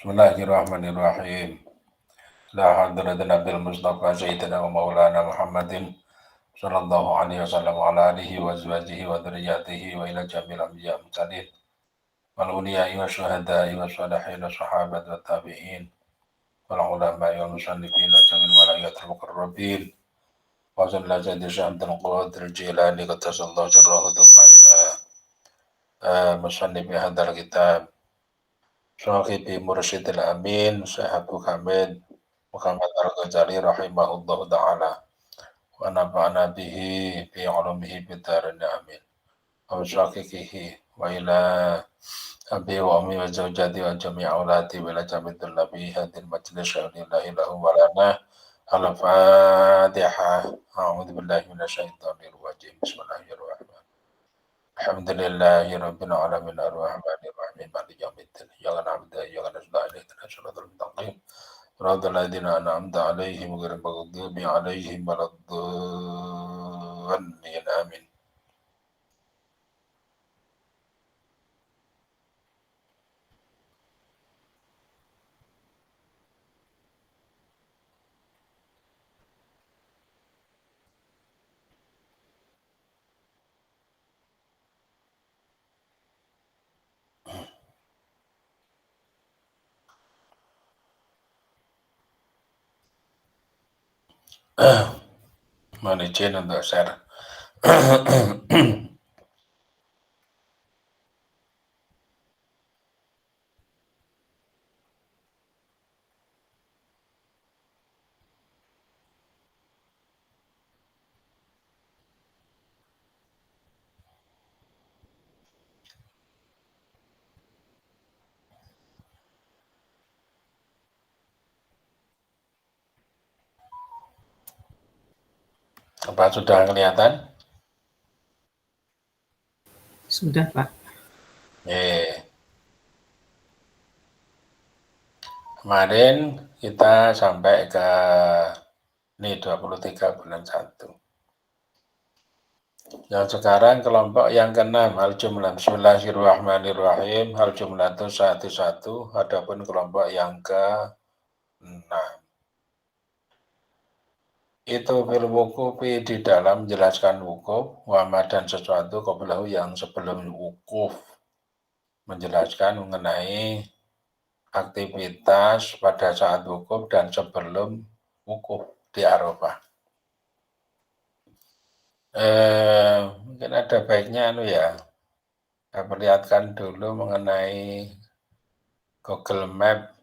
Bismillahirrahmanirrahim. La hadratin Abdul Mustafa Sayyidina wa Maulana Muhammadin sallallahu alaihi wasallam wa ala alihi wa azwajihi wa dzurriyyatihi wa ila jamil anbiya mursalin wal uliyai wa syuhada'i wa shalihin wa sahabat wa tabi'in wal ulama'i wa musannifin wa jamil malaikatil muqarrabin wa sallallahu sayyidina Syamdul Qadir Jilani qaddasallahu sirrahu thumma ila musannifi hadzal kitab Syahibi Mursyidil Amin Syekh Abu Hamid Muhammad Al-Ghazali rahimahullahu ta'ala wa nafa'ana bihi bi ulumihi bidarin amin wa syakikihi wa ila abi wa ummi wa zawjati wa jami'a auladi wa ila jami'at tullabi hadil majlis syahadillahi lahu wa lana al-fatihah a'udhu billahi minasyaitonir rajim bismillahirrahmanirrahim alhamdulillahi rabbil alamin ar-rahmanir rahim maliki yaumiddin iyyaka na'budu wa iyyaka nasta'in ihdinas siratal mustaqim صراط الذين أنعمت عليهم غير المغضوب عليهم ولا الضالين آمين. Mohon izin untuk share. Apa sudah kelihatan? Sudah, Pak. Kemarin kita sampai ke ini 23 bulan 1. Yang sekarang kelompok yang ke-6 al-jumlah. Bismillahirrahmanirrahim. Al-jumlah itu 1. Adapun kelompok yang ke-6 itu fil wukufi di dalam menjelaskan wukuf wama dan sesuatu qablahu yang sebelum wukuf, menjelaskan mengenai aktivitas pada saat wukuf dan sebelum wukuf di Arafah. Mungkin ada baiknya saya perlihatkan dulu mengenai Google Map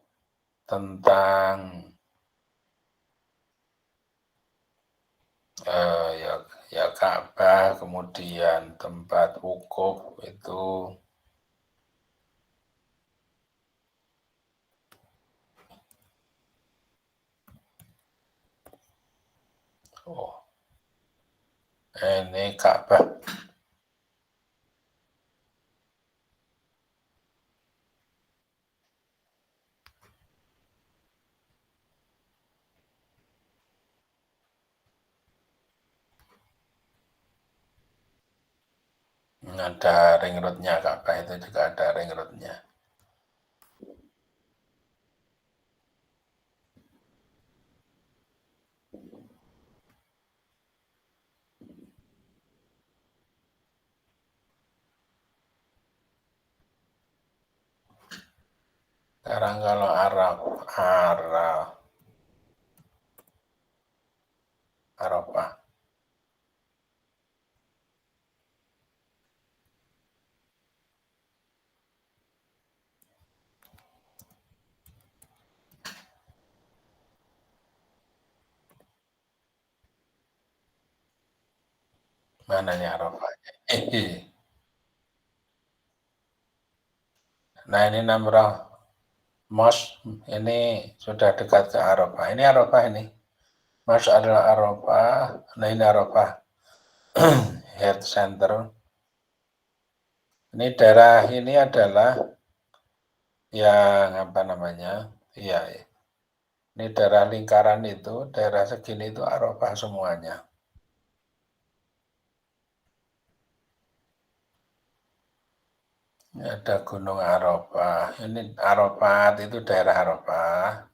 tentang Ka'bah, kemudian tempat wukuf itu ini Ka'bah. Ada ring roadnya, Ka'bah itu juga ada ring roadnya. Sekarang kalau Arafah. Mananya Arafah? Nah ini Namrah Mos ini sudah dekat ke Arafah. Ini Arafah ini. Mas adalah Arafah. Nah ini Arafah Health Center. Ini daerah ini adalah yang apa namanya? Iya. Ini daerah lingkaran itu, daerah segini itu Arafah semuanya. Ada Gunung Arafah. Ini Arafat itu daerah Arafah.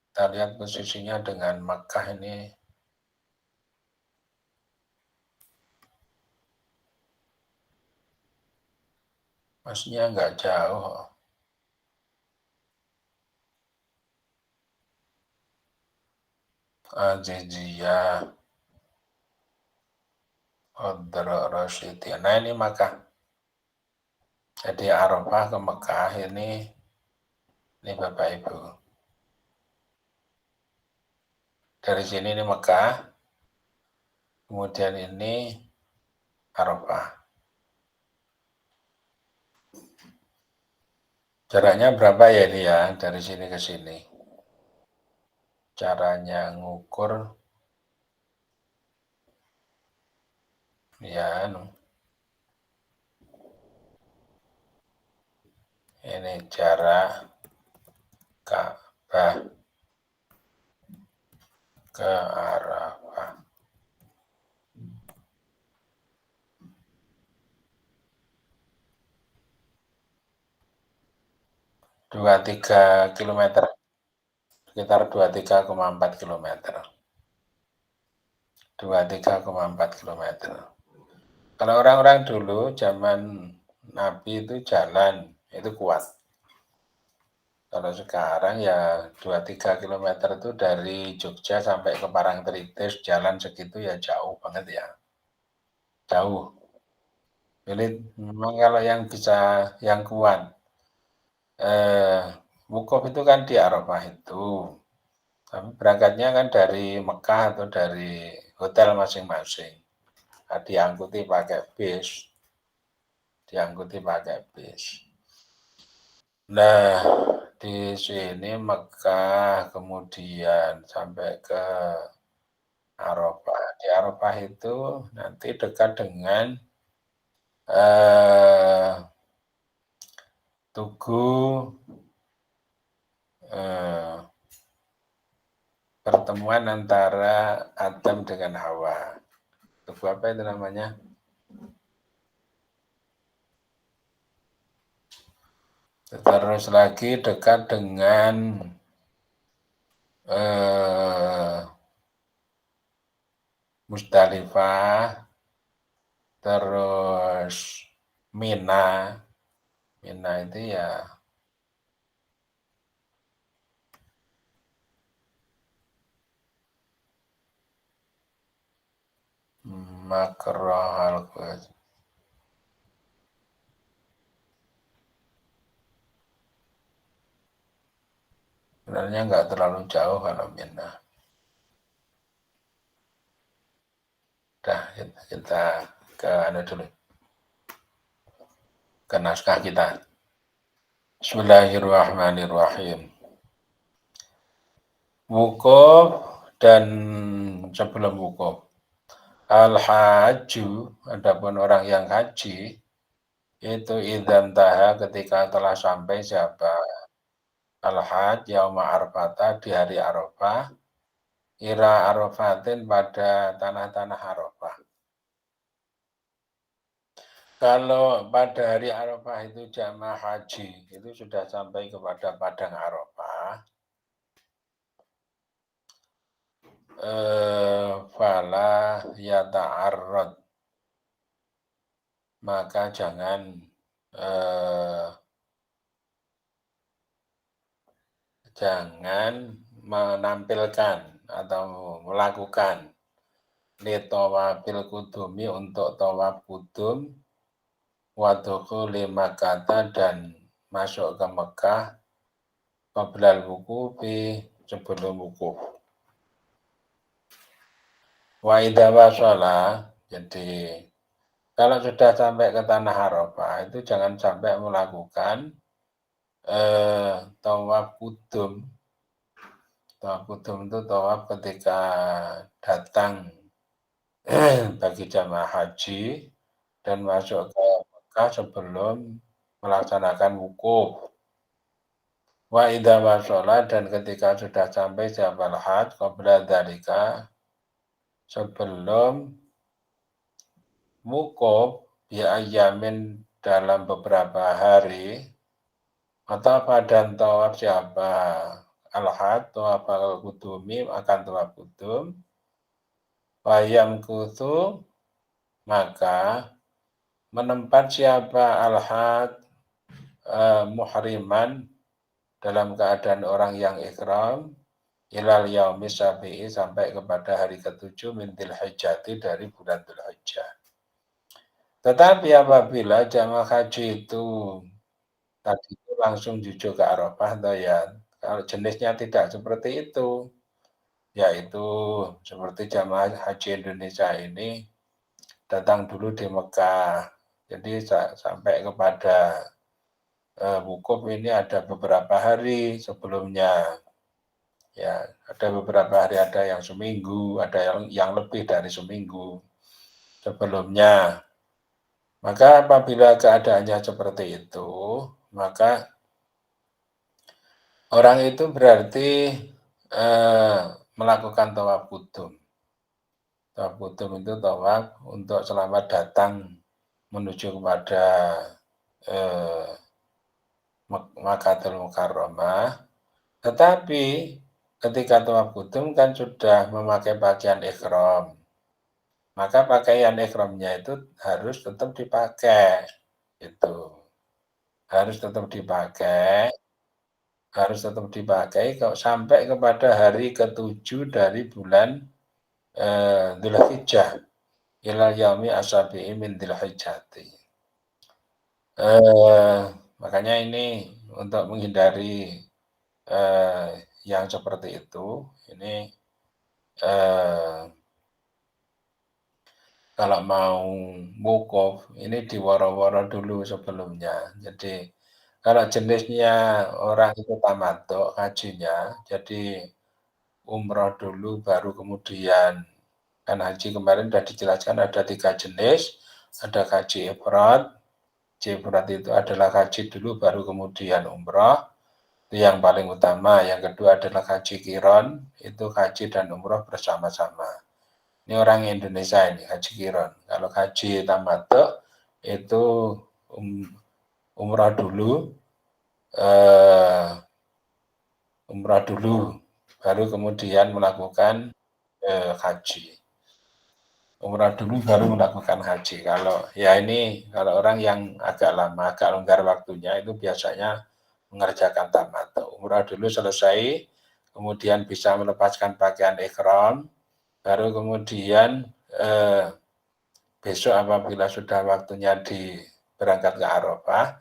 Kita lihat posisinya dengan Makkah ini. Maksudnya nggak jauh. Aziziyah, Odro Rosyidiyah. Nah ini Makkah. Jadi Arafah ke Mekah ini Bapak Ibu. Dari sini ini Mekah, kemudian ini Arafah. Jaraknya berapa ya ini ya dari sini ke sini? Caranya ngukur ya ini jarak Ka'bah ke Arafah. 23 kilometer, sekitar 23,4 kilometer. 23,4 kilometer. Kalau orang-orang dulu zaman Nabi itu jalan, itu kuat. Kalau sekarang ya 23 kilometer itu dari Jogja sampai ke Parangtritis jalan segitu ya jauh banget ya. Jauh. Jadi memang kalau yang bisa yang kuat wukuf itu kan di Arafah itu. Tapi berangkatnya kan dari Mekah atau dari hotel masing-masing. Nah, diangkuti pakai bis. Diangkuti pakai bis. Nah, di sini Mekah, kemudian sampai ke Arafah. Di Arafah itu nanti dekat dengan Tugu pertemuan antara Adam dengan Hawa. Tugu apa itu namanya? Terus lagi dekat dengan Musdalifah, terus Mina. Mina itu ya Makrohal. Sebenarnya nggak terlalu jauh kalau Mina. Dah kita ke anu dulu, ke naskah kita. Bismillahirrahmanirrahim. Wukuf dan sebelum wukuf. Al-haju, adapun orang yang haji, itu idzan taha ketika telah sampai siapa? Al-haj yauma arfata di hari Arafah, ira Arafatin pada tanah-tanah Arafah. Kalau pada hari Arafah itu jamaah haji, itu sudah sampai kepada padang Arafah. Fala yata'arrad, maka jangan menampilkan atau melakukan litawafil kudumi untuk tawaf kudum wadukhuli Makkata dan masuk ke Mekah qablal wuqufi sebelum wukuf. Wa idza wasala, jadi kalau sudah sampai ke tanah Arafah itu jangan sampai melakukan tawaf kudum. Tawaf kudum itu tawaf ketika datang bagi jamaah haji dan masuk ke Mekah sebelum melaksanakan wukuf. Wa idza wasala, dan ketika sudah sampai jabal hajj qabla dzalika, sebelum wukuf bi ayyamin dalam beberapa hari, atau badan tawaf siapa al-had tawaf al-qudumi akan tawaf qudum, wayam kutu maka menempat siapa al-had muhriman dalam keadaan orang yang ihram ilal yaumi sabi'i sampai kepada hari ke-7 min Dzulhijjah dari bulan Dzulhijjah. Tetapi apabila jamaah haji itu tadi itu langsung jujuk ke Arafah toh ya, kalau jenisnya tidak seperti itu, yaitu seperti jamaah haji Indonesia ini datang dulu di Mekah, jadi sampai kepada wukuf ini ada beberapa hari sebelumnya. Ya, ada beberapa hari, ada yang seminggu, ada yang lebih dari seminggu sebelumnya. Maka apabila keadaannya seperti itu, maka orang itu berarti melakukan tawaf qudum. Tawaf qudum itu tawaf untuk selamat datang menuju kepada Makkatul Mukarramah. Tetapi ketika tawaf qudum kan sudah memakai pakaian ihram. Maka pakaian ihramnya itu harus tetap dipakai, gitu. Harus tetap dipakai kok sampai kepada hari ke-7 dari bulan Dzulhijjah ilal yaumi asabi'i min Dzulhijjati. Makanya ini untuk menghindari yang seperti itu, ini kalau mau wukuf ini diworo-woro dulu sebelumnya. Jadi kalau jenisnya orang itu tamattu hajinya, jadi umroh dulu baru kemudian kan haji kemarin sudah dijelaskan ada 3 jenis, ada haji ifrad. Haji ifrad itu adalah haji dulu baru kemudian umroh, itu yang paling utama. Yang kedua adalah haji qiron, itu haji dan umroh bersama-sama. Ini orang Indonesia ini, haji qiron. Kalau haji tamattu itu umrah dulu, baru kemudian melakukan haji. Umrah dulu baru melakukan haji. Kalau ya ini kalau orang yang agak lama, agak longgar waktunya itu biasanya mengerjakan tamattu. Umrah dulu selesai, kemudian bisa melepaskan pakaian ihram, baru kemudian besok apabila sudah waktunya berangkat ke Arafah,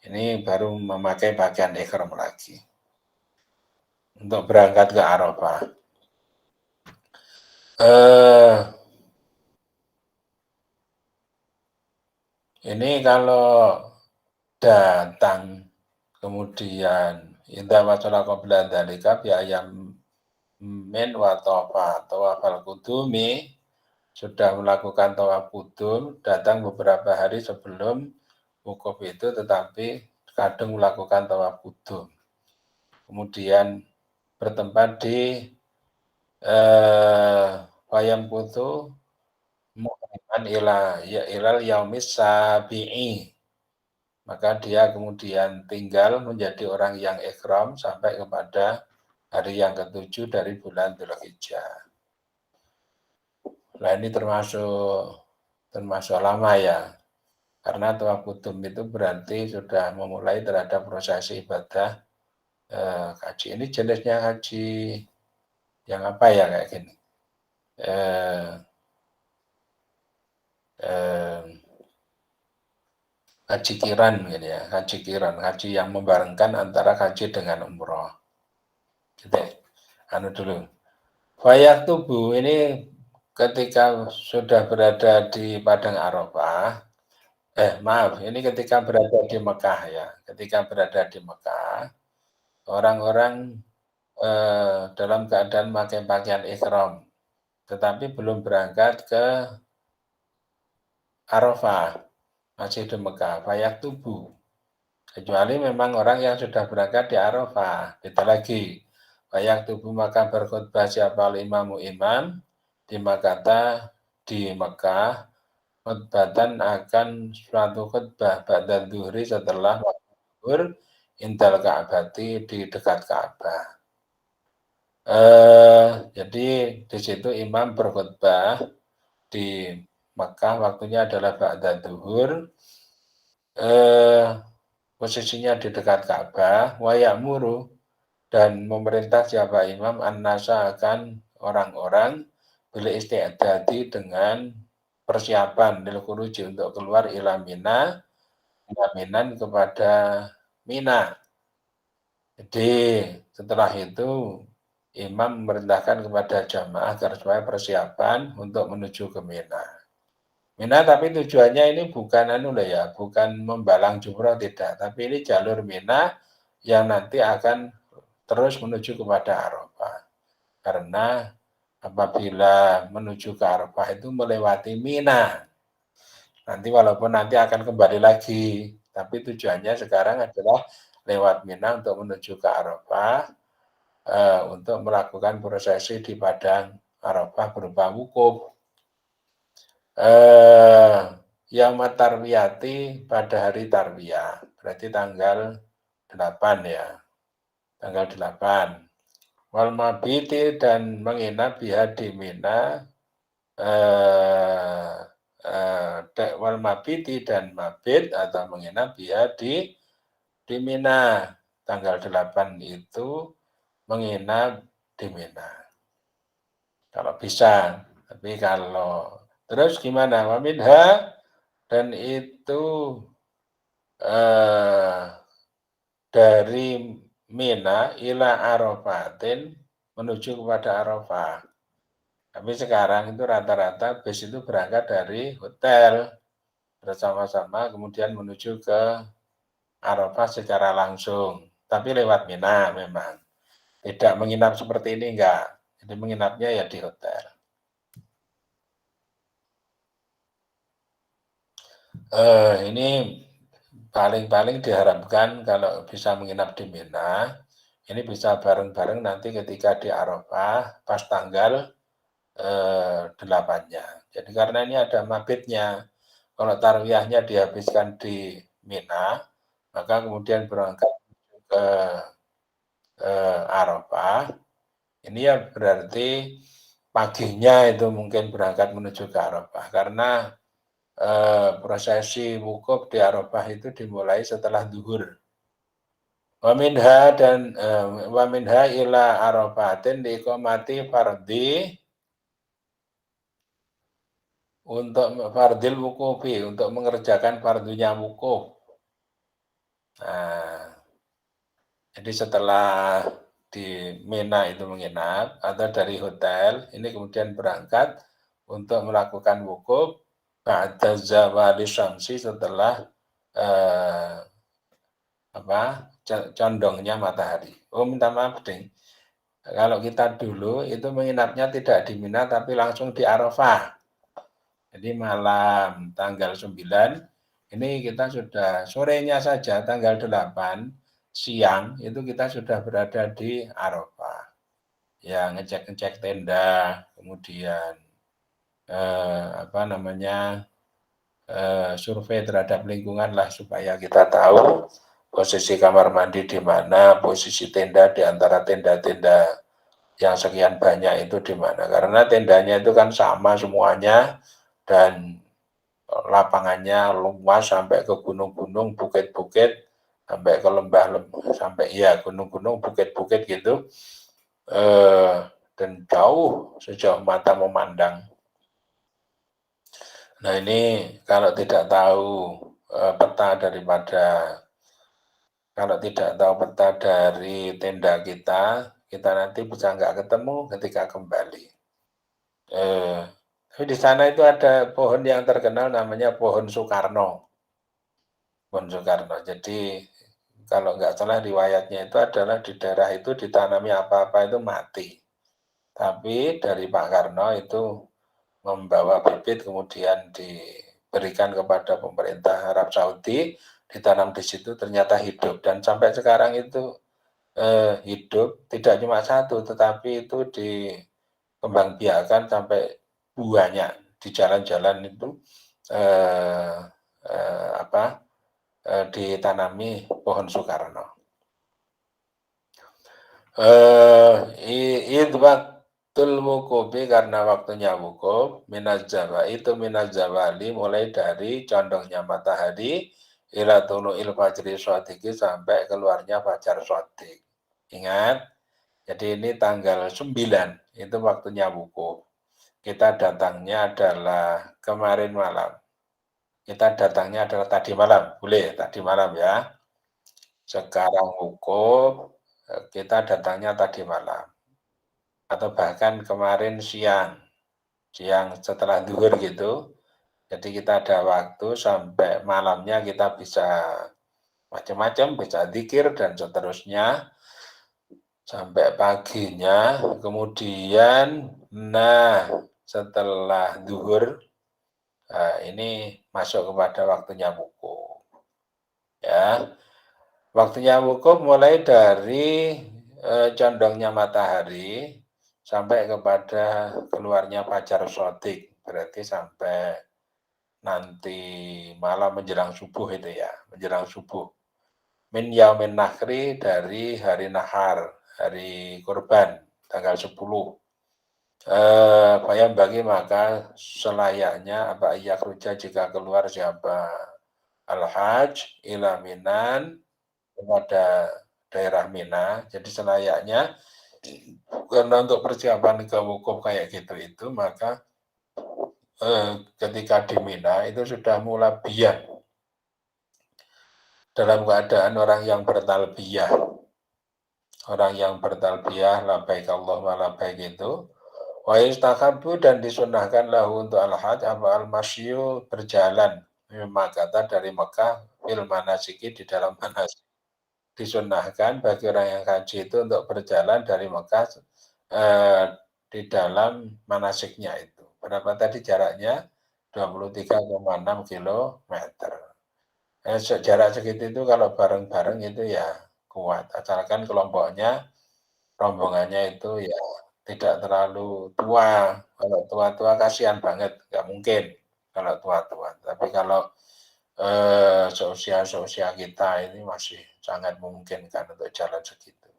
ini baru memakai pakaian ihram lagi untuk berangkat ke Arafah. Ini kalau datang kemudian indah wasola qabla dzalika bi ayam min wa tawafal qudumi, sudah melakukan tawaf qudum, datang beberapa hari sebelum wukuf itu, tetapi kadang melakukan tawaf qudum. Kemudian bertempat di wayam kutu muhriman ilal yaumis sabi'i. Maka dia kemudian tinggal menjadi orang yang ihram sampai kepada hari yang ke-7 dari bulan Dzulhijjah. Nah, ini termasuk lama ya, karena tawaf qudum itu berarti sudah memulai terhadap proses ibadah haji. Ini jenisnya haji yang apa ya kayak gini? Haji qiran gitu ya, haji qiran, haji yang membarengkan antara haji dengan umroh. Gitu. Anu dulu. Wayah tubuh ini ketika sudah berada di Padang Arafah, ini ketika berada di Mekah ya. Ketika berada di Mekah, orang-orang dalam keadaan pakai pakaian ihram, tetapi belum berangkat ke Arafah, masih di Mekah, wayah tubuh. Kecuali memang orang yang sudah berangkat di Arafah, beda lagi. Wayang tubuh maka berkhutbah siapa imamu imam di Makkah, di Mekah, khutbatan akan suatu khutbah ba'da dzuhri setelah waktu zuhur indal Ka'bati di dekat Ka'bah. Jadi di situ imam berkhutbah di Mekah waktunya adalah ba'da dzuhur, posisinya di dekat Ka'bah, wa ya'muru dan memerintah siapa imam an-nasa akan orang-orang bil isti'dadi dengan persiapan lil khuruji untuk keluar ila Mina, jaminan kepada Mina. Jadi setelah itu imam memerintahkan kepada jamaah agar supaya persiapan untuk menuju ke Mina. Mina tapi tujuannya ini bukan bukan membalang jumroh tidak, tapi ini jalur Mina yang nanti akan terus menuju kepada Arafah. Karena apabila menuju ke Arafah itu melewati Mina. Nanti walaupun nanti akan kembali lagi, tapi tujuannya sekarang adalah lewat Mina untuk menuju ke Arafah, untuk melakukan prosesi di padang Arafah berupa wukuf. Yaumut Tarwiyati pada hari Tarwiyah, berarti tanggal 8 ya, tanggal 8. Wal mabiti dan menginap biha di Mina, wal mabiti dan mabit atau menginap biha di Mina. Tanggal 8 itu menginap di Mina. Kalau bisa, tapi kalau terus gimana? Waminha dan itu dari Mina ila Arafatin menuju kepada Arafah. Tapi sekarang itu rata-rata bis itu berangkat dari hotel bersama-sama kemudian menuju ke Arafah secara langsung. Tapi lewat Mina memang. Tidak menginap seperti ini enggak. Jadi menginapnya ya di hotel. Ini paling-paling diharapkan kalau bisa menginap di Mina, ini bisa bareng-bareng nanti ketika di Arafah pas tanggal 8-nya. Jadi karena ini ada mabitnya. Kalau tarwiyahnya dihabiskan di Mina, maka kemudian berangkat ke Arafah. Ini ya berarti paginya itu mungkin berangkat menuju ke Arafah karena prosesi wukuf di Arafah itu dimulai setelah zuhur. Waminha dan waminha ila Arafatin diiqamati fardhi untuk fardil wukufi, untuk mengerjakan fardunya wukuf. Nah, jadi setelah di Mina itu menginap atau dari hotel, ini kemudian berangkat untuk melakukan wukuf ba'da zawali syamsi setelah condongnya matahari. Oh, minta maaf, Ding. Kalau kita dulu itu menginapnya tidak di Mina tapi langsung di Arafah. Jadi malam tanggal 9 ini kita sudah sorenya saja tanggal 8 siang itu kita sudah berada di Arafah. Ya ngecek-ngecek tenda, kemudian survei terhadap lingkungan lah supaya kita tahu posisi kamar mandi di mana, posisi tenda di antara tenda-tenda yang sekian banyak itu di mana. Karena tendanya itu kan sama semuanya dan lapangannya luas sampai ke gunung-gunung, bukit-bukit, sampai ke lembah-lembah, sampai ya gunung-gunung, bukit-bukit gitu, dan jauh sejauh mata memandang. Nah ini kalau tidak tahu peta daripada kalau tidak tahu peta dari tenda kita nanti bisa nggak ketemu ketika kembali. Tapi di sana itu ada pohon yang terkenal namanya pohon Soekarno. Pohon Soekarno. Jadi kalau nggak salah riwayatnya itu adalah di daerah itu ditanami apa-apa itu mati. Tapi dari Pak Karno itu membawa bibit kemudian diberikan kepada pemerintah Arab Saudi, ditanam di situ ternyata hidup dan sampai sekarang itu hidup tidak cuma satu tetapi itu dikembangbiakan sampai banyak di jalan-jalan itu eh, apa ditanami pohon Soekarno. Id waktul wukufi karena waktunya wukuf, minaz jawa itu minaz zawali mulai dari condongnya matahari ila tulu'il fajri shodiqi sampai keluarnya fajar shodiq. Ingat, jadi ini tanggal 9 itu waktunya wukuf. Kita datangnya adalah kemarin malam. Kita datangnya adalah tadi malam, boleh tadi malam ya. Sekarang wukuf, kita datangnya tadi malam. Atau bahkan kemarin siang setelah zuhur gitu. Jadi kita ada waktu sampai malamnya kita bisa macam-macam, bisa zikir dan seterusnya sampai paginya. Kemudian, setelah zuhur ini masuk kepada waktunya wukuf. Ya, waktunya wukuf mulai dari condongnya matahari sampai kepada keluarnya fajar shodiq, berarti sampai nanti malam menjelang subuh itu ya, menjelang subuh. Min yaumin nakhri dari hari nahar, hari kurban, tanggal 10. Bayam bagi maka selayaknya apa iya kerja jika keluar siapa al-hajj ila minan kepada daerah Mina. Jadi selayaknya karena untuk persiapan ke wukuf kayak gitu itu maka ketika di Mina itu sudah mulai biar dalam keadaan orang yang bertalbiyah. Orang yang bertalbiyah labbaik Allahumma labbaik itu wa istakabu dan disunahkan lahu untuk al-hajj apa al-masyu berjalan kata dari Mekah fil manasiki di dalam manasik. Disunahkan bagi orang yang haji itu untuk berjalan dari Mekah di dalam manasiknya itu. Berapa tadi jaraknya? 23,6 kilometer. Jarak segitu itu kalau bareng-bareng itu ya kuat. Asalkan kelompoknya, rombongannya itu ya tidak terlalu tua. Kalau tua-tua kasihan banget, nggak mungkin kalau tua-tua. Tapi kalau seusia kita ini masih sangat memungkinkan untuk jalan segitu.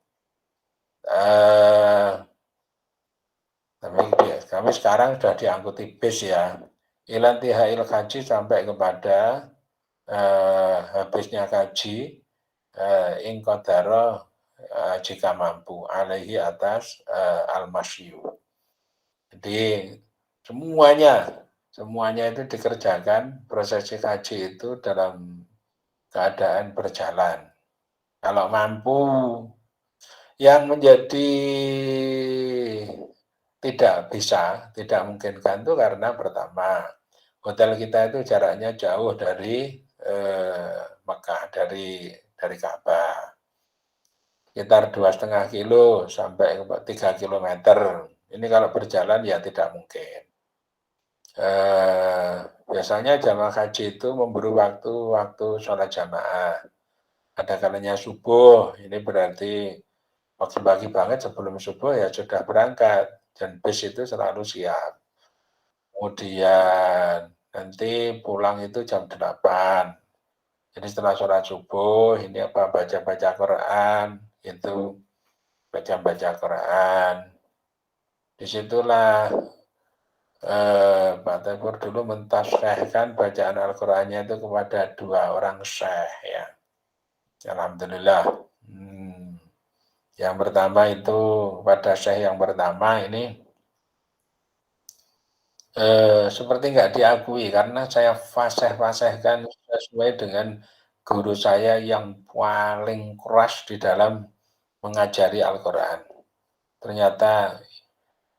Tapi kami sekarang sudah diangkuti bis ya. Ilan tihail haji sampai kepada habisnya kaji ing qadara jika mampu alaihi atas al-masyu. Jadi semuanya itu dikerjakan prosesi haji itu dalam keadaan berjalan. Kalau mampu, yang menjadi tidak mungkinkan itu karena pertama hotel kita itu jaraknya jauh dari Mekah, dari Ka'bah, sekitar 2,5 kilo sampai 3 kilometer. Ini kalau berjalan ya tidak mungkin. Biasanya jamaah haji itu memberi waktu sholat jamaah. Ada kalanya subuh, ini berarti waktu pagi banget sebelum subuh ya sudah berangkat dan bis itu selalu siap. Kemudian nanti pulang itu jam 8. Jadi setelah sholat subuh ini baca-baca Quran, itu baca-baca Quran. Disitulah Pak Tepur dulu mentasyrihkan bacaan Al-Qurannya itu kepada 2 orang syekh ya. Alhamdulillah. Yang pertama itu pada syekh yang pertama ini seperti nggak diakui karena saya fasih-fasihkan sesuai dengan guru saya yang paling keras di dalam mengajari Al-Quran. Ternyata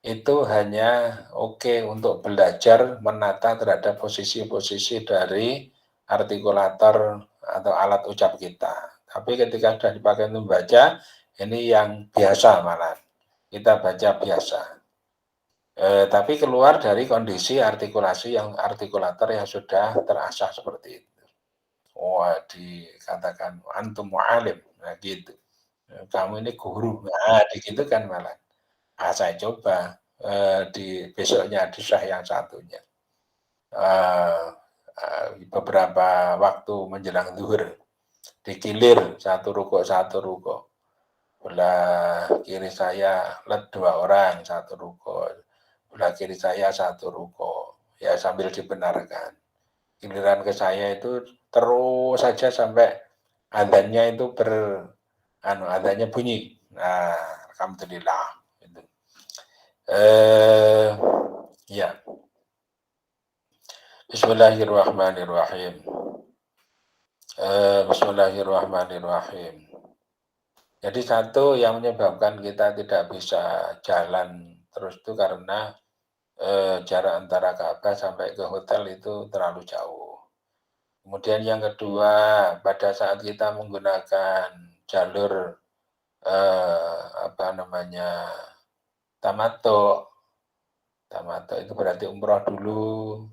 itu hanya oke untuk belajar menata terhadap posisi-posisi dari artikulator atau alat ucap kita. Tapi ketika sudah dipakai untuk membaca, ini yang biasa malah. Kita baca biasa. Tapi keluar dari kondisi artikulasi yang artikulator yang sudah terasah seperti itu. Wah, dikatakan antum mu'alim, nah gitu. Kamu ini guru, nah gitu kan malah. Saya coba di besoknya di syekh yang satunya. beberapa waktu menjelang zuhur dikilir satu ruko, belah kiri saya let 2 orang satu ruko, belah kiri saya satu ruko, ya sambil dibenarkan. Giliran ke saya itu terus saja sampai adzannya itu adzannya bunyi. Nah, alhamdulillah itu. Ya. Bismillahirrahmanirrahim. Bismillahirrahmanirrahim. Jadi satu yang menyebabkan kita tidak bisa jalan terus itu karena jarak antara Ka'bah sampai ke hotel itu terlalu jauh. Kemudian yang kedua, pada saat kita menggunakan jalur tamattu itu berarti umroh dulu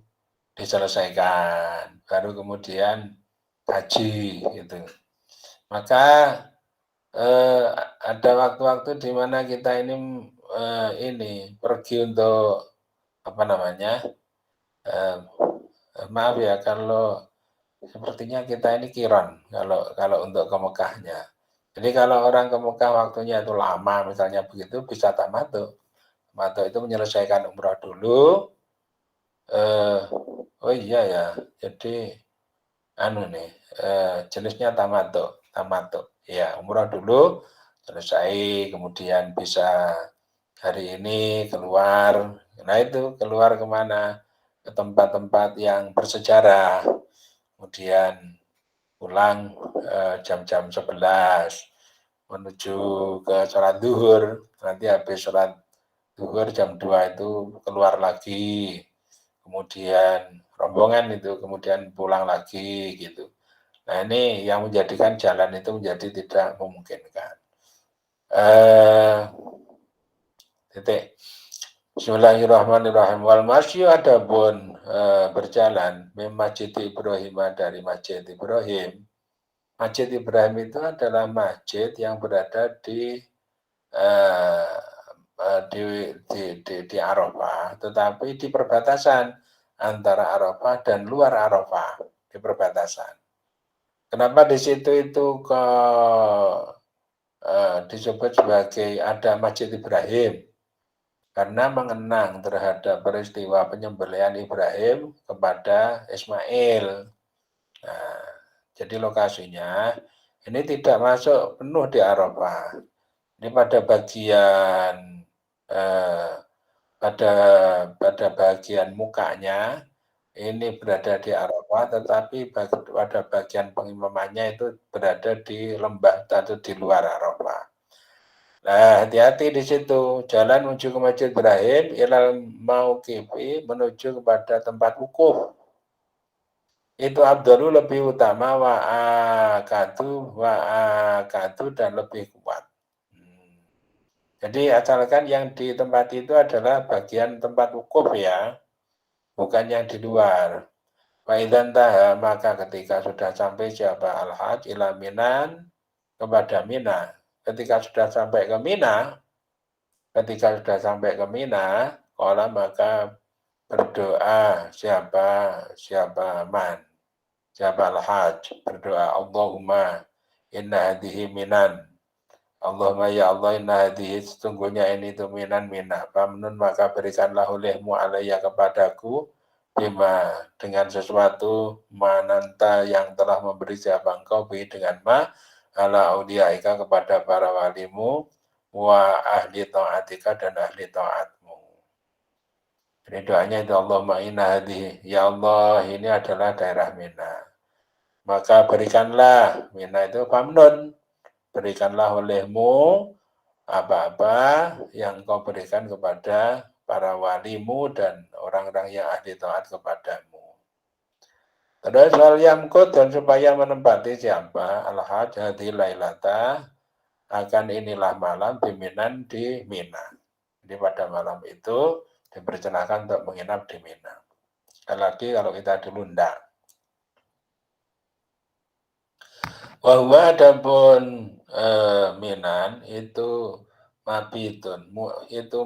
diselesaikan, baru kemudian haji gitu. Maka ada waktu-waktu di mana kita ini pergi untuk maaf ya kalau sepertinya kita ini kiron kalau untuk ke Mekahnya. Jadi kalau orang ke Mekah waktunya itu lama misalnya begitu bisa tamattu. Tamattu itu menyelesaikan umrah dulu. Oh iya ya, jadi jenisnya tamattu. Ya, umrah dulu selesai, kemudian bisa hari ini keluar. Nah itu keluar kemana? Ke tempat-tempat yang bersejarah. Kemudian pulang jam-jam 11 menuju ke sholat duhur. Nanti habis sholat duhur jam 2 itu keluar lagi. Kemudian rombongan itu kemudian pulang lagi gitu. Nah ini yang menjadikan jalan itu menjadi tidak memungkinkan. Titik. Bismillahirrahmanirrahim. Wal masyu adapun berjalan min Masjid Ibrahim dari Masjid Ibrahim. Masjid Ibrahim itu adalah masjid yang berada di Arafah, tetapi di perbatasan antara Arafah dan luar Arafah, di perbatasan. Kenapa di situ itu disebut sebagai ada Masjid Ibrahim? Karena mengenang terhadap peristiwa penyembelihan Ibrahim kepada Ismail. Nah, jadi lokasinya ini tidak masuk penuh di Arafah. Ini pada bagian mukanya ini berada di Arafah, tetapi pada bagian pengimamannya itu berada di lembah atau di luar Arafah. Nah, hati-hati di situ. Jalan menuju ke Masjid Ibrahim, ilal mauqifi, menuju kepada tempat wukuf. Itu abdalu lebih utama wa'akadu dan lebih kuat. Jadi asalkan yang di tempat itu adalah bagian tempat wukuf ya, bukan yang di luar. Faidan taha, maka ketika sudah sampai siapa al-haj ila minan, kepada Mina. Ketika sudah sampai ke Mina, qala maka berdoa siapa al-haj, berdoa Allahumma inna hadhihi minan. Allahumma ya Allah inna hadhihi, sesungguhnya ini itu minan mina. Famnun maka berikanlah olehmu alaiya kepadaku bima, dengan sesuatu mananta yang telah memberi siapa engkau bi dengan ala auliyaika kepada para walimu wa ahli ta'atika dan ahli ta'atmu. Jadi doanya itu Allahumma inna hadhihi, ya Allah ini adalah daerah Mina. Maka berikanlah, Mina itu famnun, berikanlah olehmu apa-apa yang engkau berikan kepada para walimu dan orang-orang yang ahli taat kepadamu. Terus wal yamkut, dan supaya menempati siapa al-haj hadi lailata, akan inilah malam biminan di Mina. Jadi pada malam itu dipersilakan untuk menginap di Mina. Sekali lagi kalau kita dulu enggak. Wahwa adapun Minan itu mabitun, itu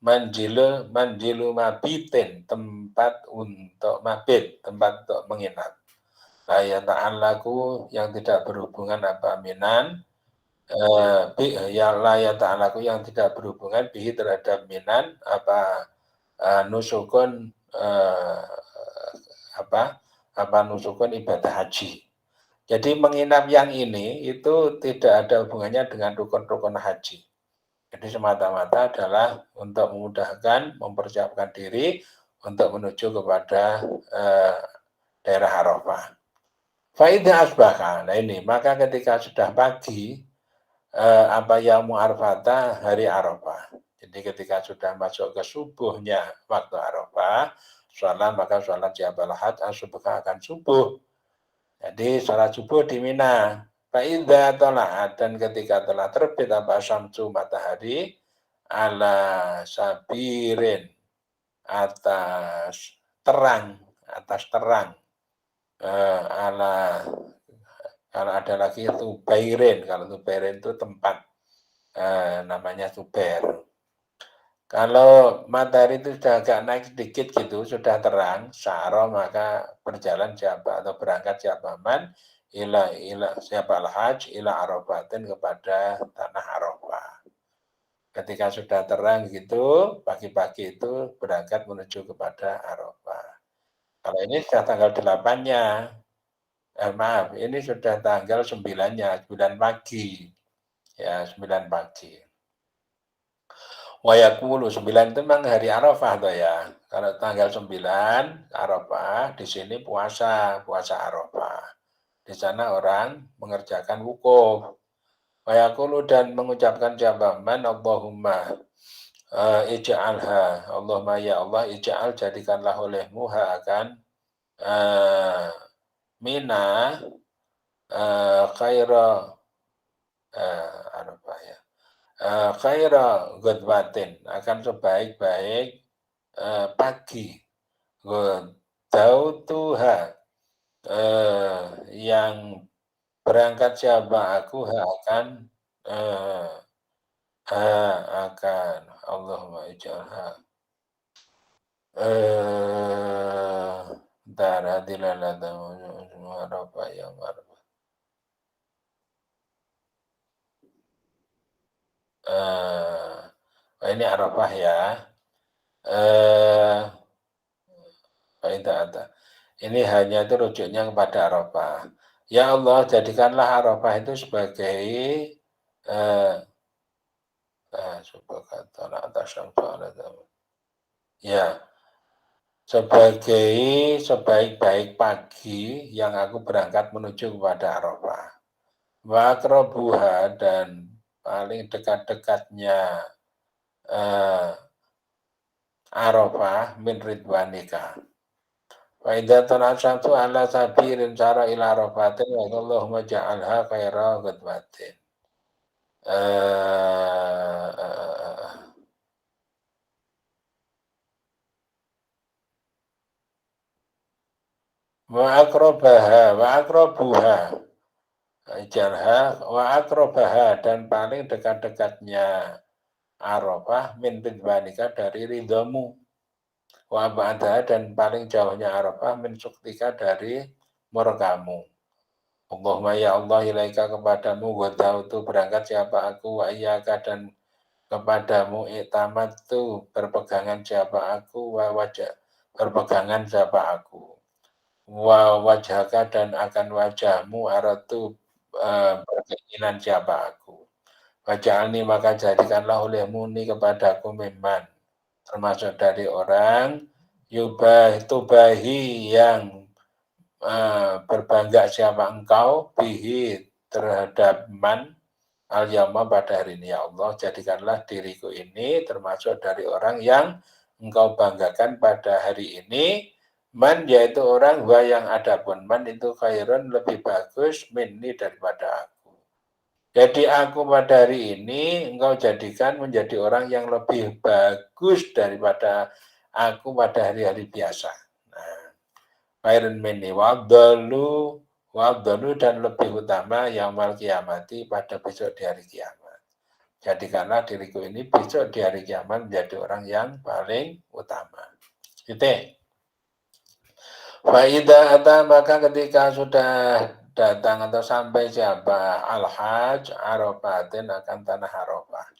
manjilu mabitin, tempat untuk mabit, tempat untuk menginap. La ta'alaku yang tidak berhubungan apa minan, ya la ta'alaku yang tidak berhubungan bihi terhadap minan apa nusukun nusukun ibadah haji. Jadi menginap yang ini itu tidak ada hubungannya dengan rukun-rukun haji. Jadi semata-mata adalah untuk memudahkan, mempersiapkan diri untuk menuju kepada daerah Arafah. Faidah asbaka. Nah ini, maka ketika sudah pagi, apa yaumu arfata, hari Arafah. Jadi ketika sudah masuk ke subuhnya waktu Arafah, maka sholat Jabal Hajj asubha akan subuh. Jadi sholat subuh di Mina. Faidah tola'at, dan ketika telah terbit apa syamsu matahari, ala sabirin, atas terang, ala kalau ada lagi Tubairin, kalau Tubairin itu tempat namanya Tubair. Kalau matahari itu sudah agak naik sedikit gitu, sudah terang, syara maka berjalan siapa atau berangkat siapa man ila siapa al-hajj ila Arafatin kepada tanah Arafah. Ketika sudah terang gitu, pagi-pagi itu berangkat menuju kepada Arafah. Kalau ini sudah tanggal 8-nya, maaf, ini sudah tanggal 9-nya, 9 pagi. Ya, 9 pagi. Wayakulu 9 itu memang hari Arafah toh ya. Kalau tanggal 9 Arafah, di sini puasa Arafah. Di sana orang mengerjakan wukuf. Wayakulu dan mengucapkan jawaban Allahumma ij'alha, Allahumma ya Allah ij'al jadikanlah olehmu akan mina khaira Arafah ya. Khaira ghadwatin, akan sebaik-baik pagi. Ghadautuha, yang berangkat siapa aku akan Allahumma ij'alha bentar hadilalata Arafah ya Arafah. Ini Arafah ya. Ini hanya itu rujuknya kepada Arafah. Ya Allah, jadikanlah Arafah itu sebagai ya, sebagai sebaik-baik pagi yang aku berangkat menuju kepada Arafah. Wa akrobuha, dan paling dekat-dekatnya Arafah min ridwanika. Wa idza tanasatu ala sabirin cara ila Arafatin wa Allahumma ja'alha khaira ghadwatin. Wa akrobuha jalha wa akrobaha, dan paling dekat-dekatnya Arafah min ridwanika dari ridhamu, wa ba'daha, dan paling jauhnya Arafah min suktika dari murkamu. Allahumma ya Allah ilaika kepadamu ghadautu berangkat siapa aku, wa iyyaka dan kepadamu itamatu berpegangan siapa aku, wa wajah berpegangan siapa aku, wa wajhaka dan akan wajahmu aratu berkeinginan siapa aku. Waj'alni maka jadikanlah olehmu ni kepadaku memang termasuk dari orang tubahi yang berbangga siapa engkau bihi terhadap man al yama pada hari ini. Ya Allah, jadikanlah diriku ini termasuk dari orang yang engkau banggakan pada hari ini. Man yaitu orang yang adapun man itu khairun lebih bagus minni daripada aku. Jadi aku pada hari ini engkau jadikan menjadi orang yang lebih bagus daripada aku pada hari-hari biasa. Nah, khairun minni wadalu dan lebih utama yang mal kiamati pada besok di hari kiamat. jadikanlah diriku ini besok di hari kiamat menjadi orang yang paling utama. Titik. Faidah atau maka ketika sudah datang atau sampai siapa al-hajj Arafatin akan tanah Arafah.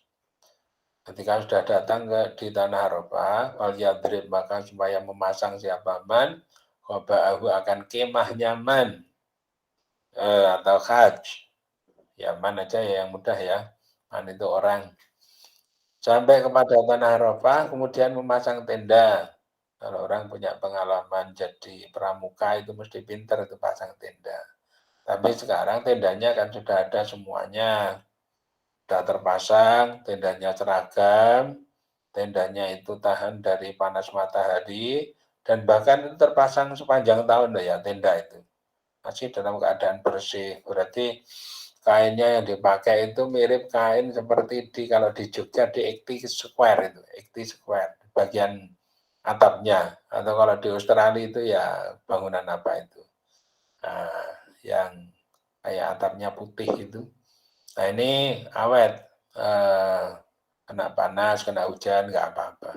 Ketika sudah datang di tanah Arafah, wal yadrib maka supaya memasang siapa man, qoba'ahu akan kemah nyaman atau hajj. Ya man aja ya yang mudah ya. Man itu orang. Sampai kepada tanah Arafah, kemudian memasang tenda. Kalau orang punya pengalaman jadi pramuka itu mesti pintar itu pasang tenda. Tapi sekarang tendanya kan sudah ada semuanya. Sudah terpasang, tendanya seragam, tendanya itu tahan dari panas matahari, dan bahkan itu terpasang sepanjang tahun loh ya tenda itu. Masih dalam keadaan bersih. Berarti kainnya yang dipakai itu mirip kain seperti kalau di Jogja di Ekti Square itu, Ekti Square, bagian atapnya. Atau kalau di Australia itu ya bangunan apa itu. Nah, yang kayak atapnya putih itu. Nah ini awet, kena panas, kena hujan, nggak apa-apa.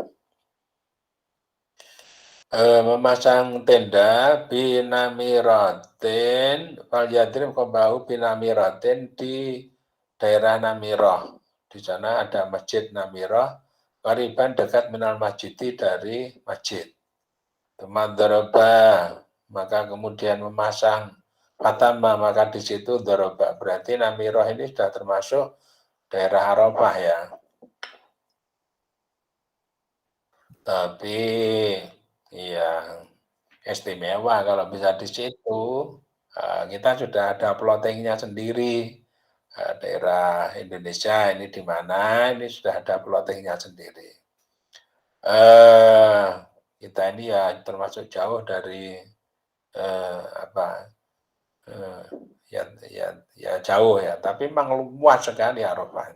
Memasang tenda binamiratin, falyadrib qabahu binamiratin di daerah Namiroh. Di sana ada masjid Namiroh, qariban dekat minal masjidi dari masjid. Doroba, maka kemudian memasang fatama, maka di situ doroba. Berarti Namiroh ini sudah termasuk daerah Arafah ya. Tapi ya istimewa kalau bisa di situ. Kita sudah ada plottingnya sendiri. Daerah Indonesia ini di mana, ini sudah ada plottingnya sendiri. Kita ini ya termasuk jauh dari ya jauh ya, tapi memang luas sekali Arafah.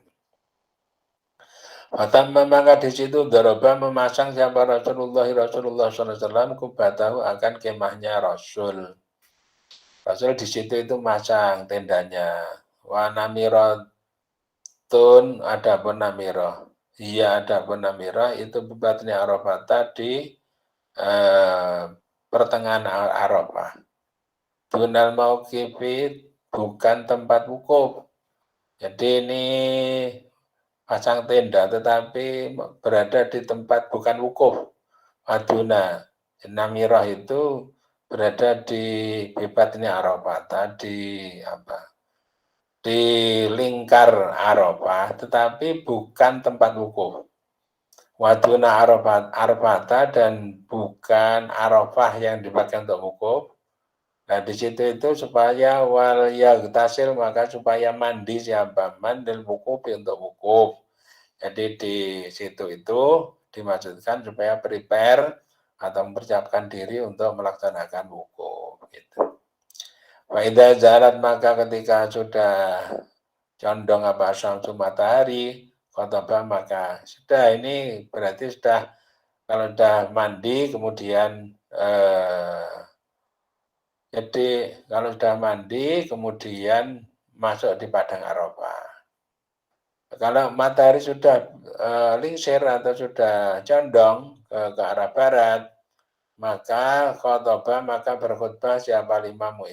Maka di situ Doroba memasang siapa Rasulullah SAW kubatahu akan kemahnya Rasul. Rasul di situ itu masang tendanya. Wa namiratun ada pun namirah. Iya ada pun namirah itu bubatnya Arafah tadi pertengahan Arafah. Dunal mauqifit bukan tempat wukuf. Jadi ini pasang tenda tetapi berada di tempat bukan wukuf. Aduna Namirah itu berada di bebatnya Arafah tadi di lingkar Arafah tetapi bukan tempat wukuf. Waduna Arafah dan bukan Arafah yang dipakai untuk wukuf. Nah di situ itu supaya wal yagtasil maka supaya mandi siapa mandil wukuf untuk wukuf. Jadi di situ itu dimaksudkan supaya prepare atau mempersiapkan diri untuk melaksanakan wukuf. Gitu. Faidah zalat maka ketika sudah condong apa syamsu matahari, khotbah maka sudah ini berarti sudah kalau sudah mandi kemudian jadi kalau sudah mandi kemudian masuk di padang Arafah. Kalau matahari sudah lingsir atau sudah condong ke arah barat, maka khotbah maka berkhutbah siapa imam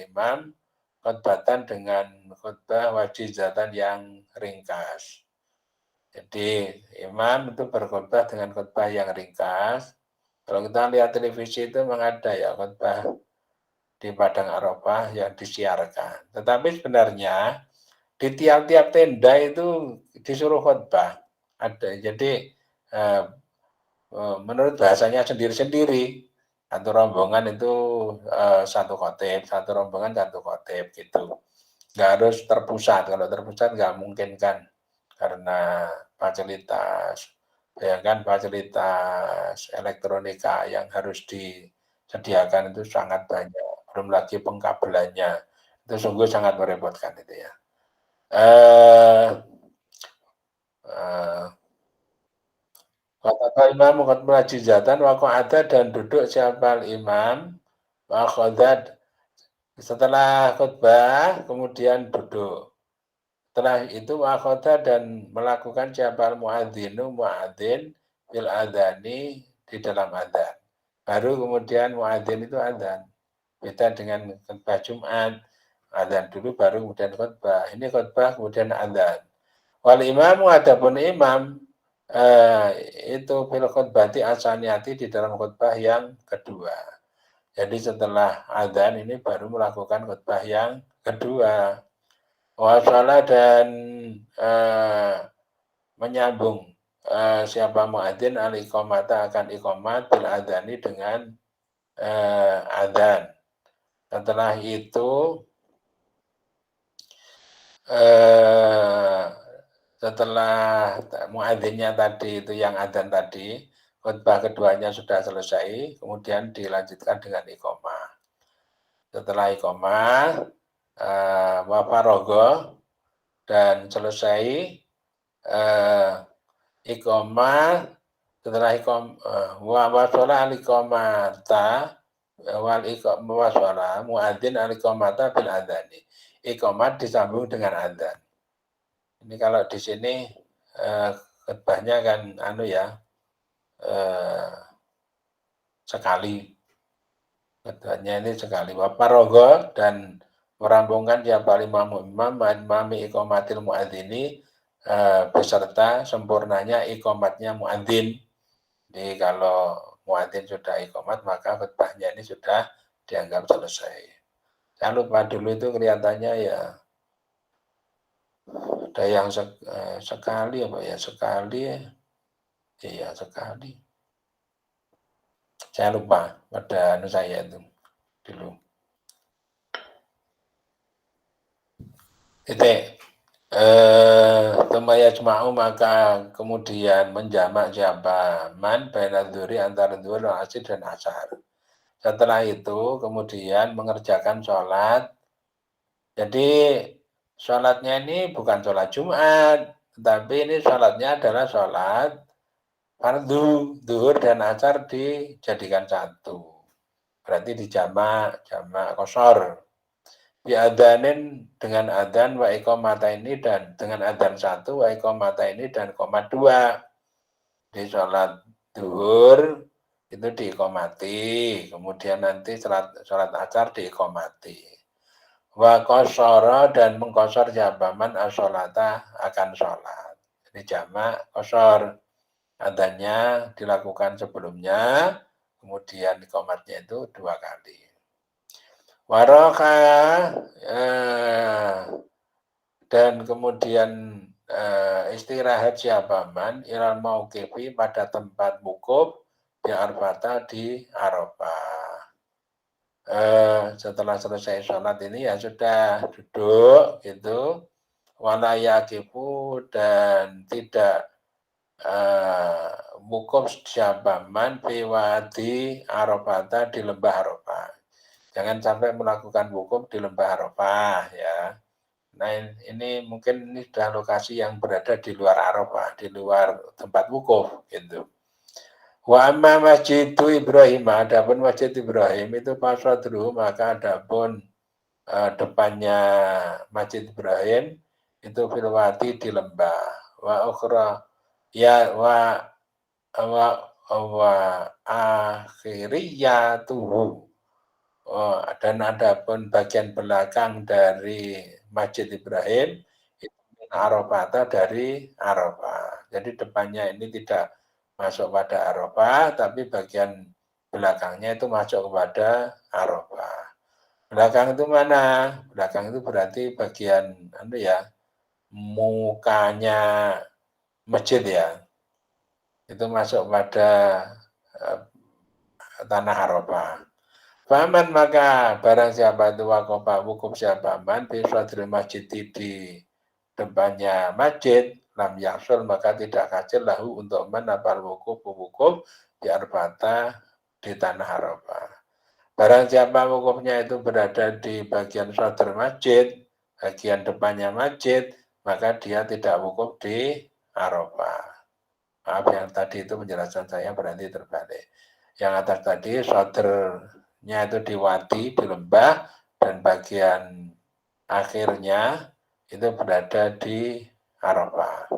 khutbatan dengan khutbah wajizatan yang ringkas. Jadi imam itu berkhutbah dengan khutbah yang ringkas. Kalau kita lihat televisi itu memang ada ya khutbah di padang Arafah yang disiarkan. Tetapi sebenarnya di tiap-tiap tenda itu disuruh khutbah. Ada. Jadi menurut bahasanya sendiri-sendiri. Satu rombongan itu satu khotib, satu rombongan satu khotib gitu. Nggak harus terpusat. Kalau terpusat nggak mungkin kan. Karena fasilitas, bayangkan fasilitas elektronika yang harus disediakan itu sangat banyak. Belum lagi pengkabelannya. Itu sungguh sangat merepotkan itu ya. Kata imam khutbah jizatan ada dan duduk siapa imam wakhodat setelah khutbah kemudian duduk. Setelah itu wakota dan melakukan siapa muadzinu muadzin fil adzani di dalam adzan. Baru kemudian muadzin itu adzan. Beda dengan khutbah Jumat, adzan dulu baru kemudian khutbah. Ini khutbah kemudian adzan. Wal imamu adapun imam itu fil khutbati asaniyati di dalam khutbah yang kedua. Jadi setelah adzan ini baru melakukan khutbah yang kedua. Wasalah dan menyambung siapa muadzin al-iqamata akan iqamat bil adzani dengan adzan. Setelah itu setelah muadzinnya tadi itu yang adzan tadi, khutbah keduanya sudah selesai, kemudian dilanjutkan dengan iqamah. Setelah iqamah wa faragha dan selesai iqamah, setelah wa sholat al-iqamata wal iqamah wa sholat muadzin al-iqamata bil adzani. Iqamat disambung dengan adzan. Ini kalau di sini khutbahnya kan sekali. Khutbahnya ini sekali. Wa faragha dan merampungkan siapa imam mami iqamatil muadzini beserta sempurnanya iqamatnya muadzin. Jadi kalau muadzin sudah iqamat maka khutbahnya ini sudah dianggap selesai. Jangan lupa dulu itu kelihatannya ya ada yang sekali apa ya sekali iya sekali. Saya lupa pada saya itu dulu. Titik. Temaya jema'u maka kemudian menjamak siapa man baina dzuri antara dzur asar dan asar. Setelah itu kemudian mengerjakan sholat. Jadi sholatnya ini bukan sholat Jumat, tetapi ini sholatnya adalah sholat fardu, zuhur dan asar dijadikan satu. Berarti dijamak, jamak qashar. Biadanin dengan adzan wa iqamata ini dan dengan adzan satu wa iqamata ini dan qomat dua. Di sholat zuhur itu diiqamati, kemudian nanti sholat asar diiqamati. Wa qashara dan mengqashar jabaman as-sholata akan sholat. Ini jamak qashar. Adzannya dilakukan sebelumnya, kemudian iqamatnya itu 2 kali. Waroka dan kemudian istirahat siapa man ilal mauqifi pada tempat wukuf di Arafah di Arafah. Setelah selesai sholat ini ya sudah duduk gitu, wala yaqifu dan tidak wukuf siapa man fi wadi Arafah di lembah Arafah. Jangan sampai melakukan wukuf di lembah Arafah ya. Nah ini mungkin ini sudah lokasi yang berada di luar Arafah, di luar tempat wukuf gitu. Wa amma masjid Ibrahim, adapun masjid Ibrahim itu fasadruhu maka adapun depannya masjid Ibrahim itu filwati di lembah. Wa ukhra ya wa akhiriyatuhu. Dan adapun bagian belakang dari Masjid Ibrahim itu Arafah dari Arafah. Jadi depannya ini tidak masuk pada Arafah, tapi bagian belakangnya itu masuk kepada Arafah. Belakang itu mana? Belakang itu berarti bagian mukanya masjid ya. Itu masuk pada tanah Arafah. Faman maka barang siapa itu wakofa wukuf siapa man biswadril masjid di depannya masjid lam yaksul maka tidak kacil lahu untuk menapal wukuf di Arafah di tanah Arafah. Barang siapa wukufnya itu berada di bagian swadr masjid, bagian depannya masjid, maka dia tidak wukuf di Arafah. Maaf yang tadi itu penjelasan saya berarti terbalik. Yang atas tadi swadrnya itu di wadi, di lembah, dan bagian akhirnya itu berada di Arafah.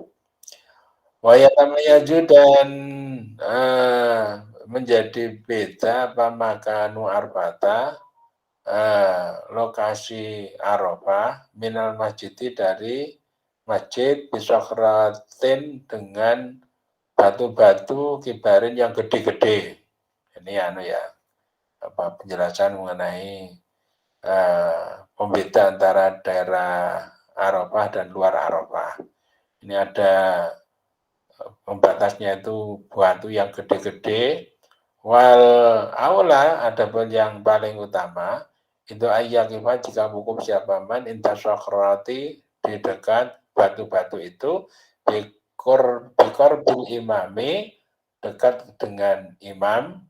Wa yatamayyazu dan menjadi beda apa makanu Arafata, lokasi Arafah minal masjidi dari masjid bisokratin dengan batu-batu kibarin yang gede-gede. Ini ya penjelasan mengenai pembeda antara daerah Arafah dan luar Arafah. Ini ada pembatasnya itu batu yang gede-gede. Wal aula adapun yang paling utama itu ayyakifah jika hukum siapa man intasyakrati di dekat batu-batu itu bikor bil imami dekat dengan imam,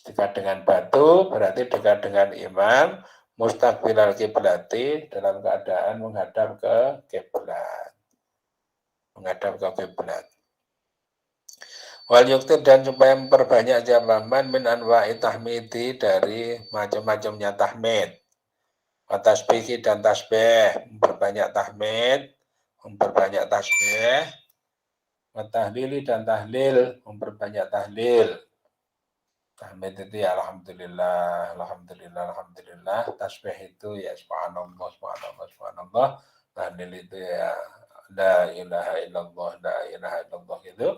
dekat dengan batu berarti dekat dengan imam, mustaqbilal kiblati dalam keadaan menghadap ke kiblat. Menghadap ke kiblat. Wal yuktir dan supaya memperbanyak jawaban min anwa'i tahmidi dari macam-macamnya tahmid. Tasbih dan tasbih, memperbanyak tahmid, memperbanyak tasbih, tahlili dan tahlil, memperbanyak tahlil. Tahmid itu ya alhamdulillah, alhamdulillah, alhamdulillah. Tasbih itu ya subhanallah, subhanallah, subhanallah. Tahlil itu ya la ilaha illallah, la ilaha illallah itu.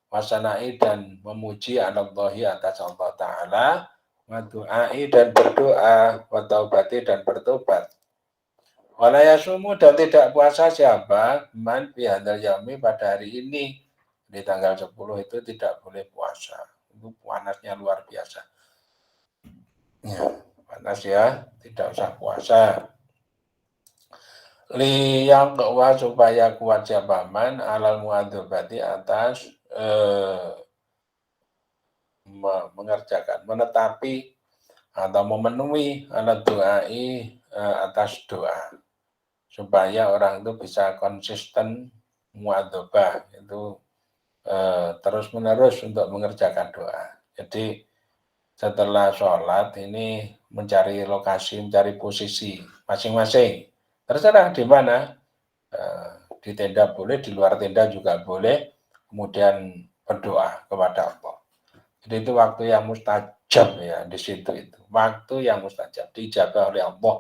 Wasanai dan memuji Allahi atas Allah Ta'ala, wadu'ai dan berdoa, wataubati dan bertobat. Walayasumu dan tidak puasa siapa man bihadal yami pada hari ini. Di tanggal 10 itu tidak boleh puasa. Itu panasnya luar biasa. Ya, panas ya, tidak usah puasa. Liyang doa supaya kuat siapa man alal muadzabati atas mengerjakan, menetapi atau memenuhi alat doai atas doa supaya orang itu bisa konsisten muadzabah itu terus menerus untuk mengerjakan doa. Jadi setelah sholat ini mencari lokasi, mencari posisi masing-masing. Terserah di mana, di tenda boleh, di luar tenda juga boleh, kemudian berdoa kepada Allah. Jadi itu waktu yang mustajab ya di situ itu. Waktu yang mustajab dijabah oleh Allah.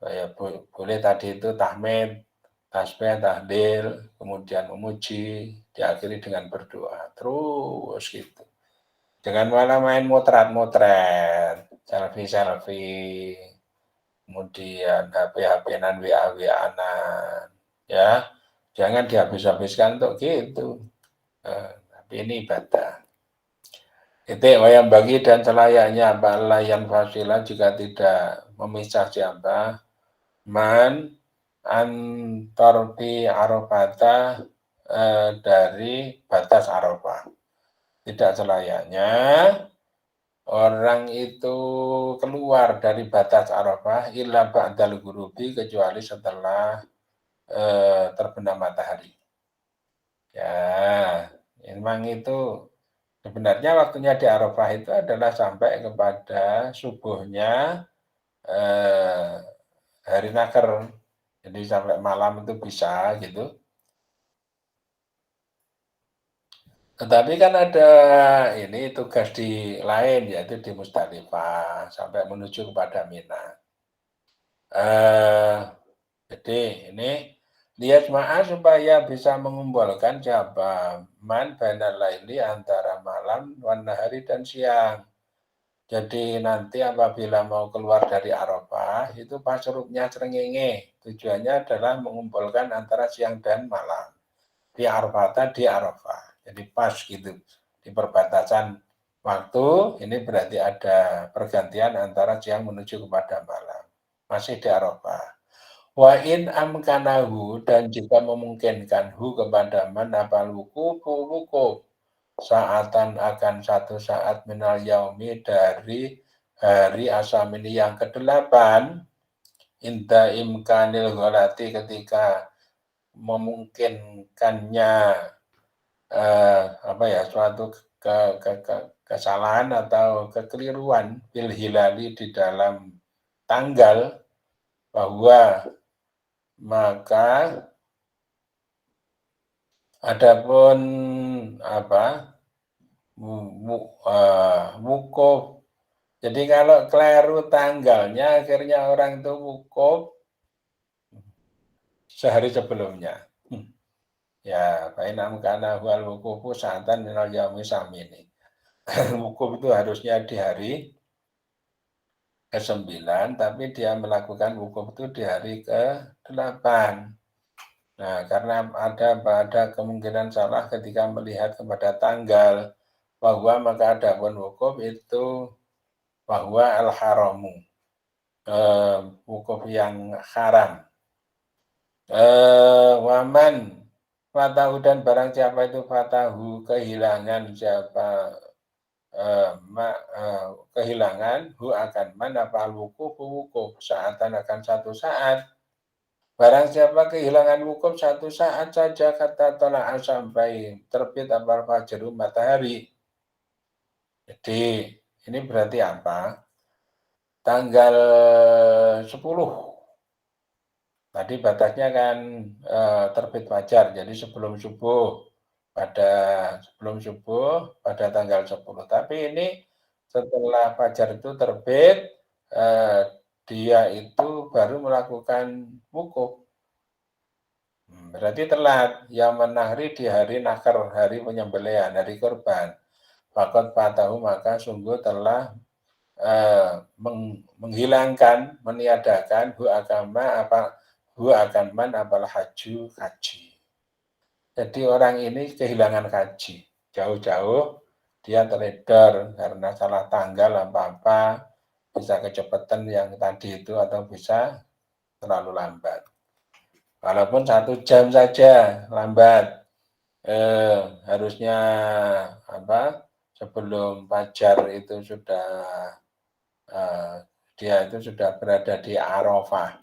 Ya, boleh tadi itu tahmid, tasbih, tahlil, kemudian memuji, diakhiri dengan berdoa. Terus gitu. Jangan malah main motret-motret, selfie-selfie, kemudian HP-HP-an, WA-WA-an, ya. Jangan dihabis-habiskan untuk gitu. Tapi ini ibadah. Itu yang bagi dan selayaknya bala yang fasilah juga tidak memisah siapa man antar fi arafata dari batas Arafah. Tidak selayaknya orang itu keluar dari batas Arafah illa ba'dal ghurubi kecuali setelah terbenam matahari. Ya, memang itu sebenarnya waktunya di Arafah itu adalah sampai kepada subuhnya hari nakar. Jadi sampai malam itu bisa gitu. Tetapi kan ada ini tugas di lain yaitu di Musdalifah sampai menuju kepada Mina. Jadi ini lihat supaya bisa mengumpulkan jabaman bainal laili antara malam, wan nahari dan siang. Jadi nanti apabila mau keluar dari Arafah itu pas surupnya srengenge. Tujuannya adalah mengumpulkan antara siang dan malam di Arafah di Arafah. Jadi pas gitu di perbatasan waktu ini berarti ada pergantian antara siang menuju kepada malam. Masih di Arafah. Wa in amkanahu dan jika memungkinkan hu kepada man apal wukuf saatan akan satu saat minal yaumi dari hari asamini yang ke-8 inda imkanil ghalati ketika memungkinkannya suatu kesalahan atau kekeliruan bil hilali di dalam tanggal bahwa maka adapun wukuf. Jadi kalau keliru tanggalnya akhirnya orang itu wukuf sehari sebelumnya. Ya, fainam kana huwal wukufu sa'atan minal yaumi samini. Wukuf itu harusnya di hari ke-9, tapi dia melakukan wukuf itu di hari ke-8. Nah, karena ada kemungkinan salah ketika melihat kepada tanggal, bahwa maka adapun wukuf itu bahwa al-haramu, wukuf yang haram. Waman fatahu dan barang siapa itu fatahu kehilangan siapa kehilangan hu akan man apa wukuf saatan akan satu saat. Barang siapa kehilangan wukuf satu saat saja kata tolak sampai terbit apal fajar matahari. Jadi ini berarti apa? Tanggal 10. Tadi batasnya kan terbit fajar, jadi sebelum subuh pada tanggal 10. Tapi ini setelah fajar itu terbit, dia itu baru melakukan wukuf. Berarti telat. Yang menahri di hari nakar, hari penyembelihan, hari kurban. Fakot patahu maka sungguh telah menghilangkan, meniadakan hu agama apa hu akan apalah haji. Jadi orang ini kehilangan haji. Jauh-jauh dia teledor karena salah tanggal apa-apa, bisa kecepatan yang tadi itu atau bisa terlalu lambat. Walaupun 1 jam saja lambat, harusnya sebelum fajar itu sudah dia itu sudah berada di Arafah.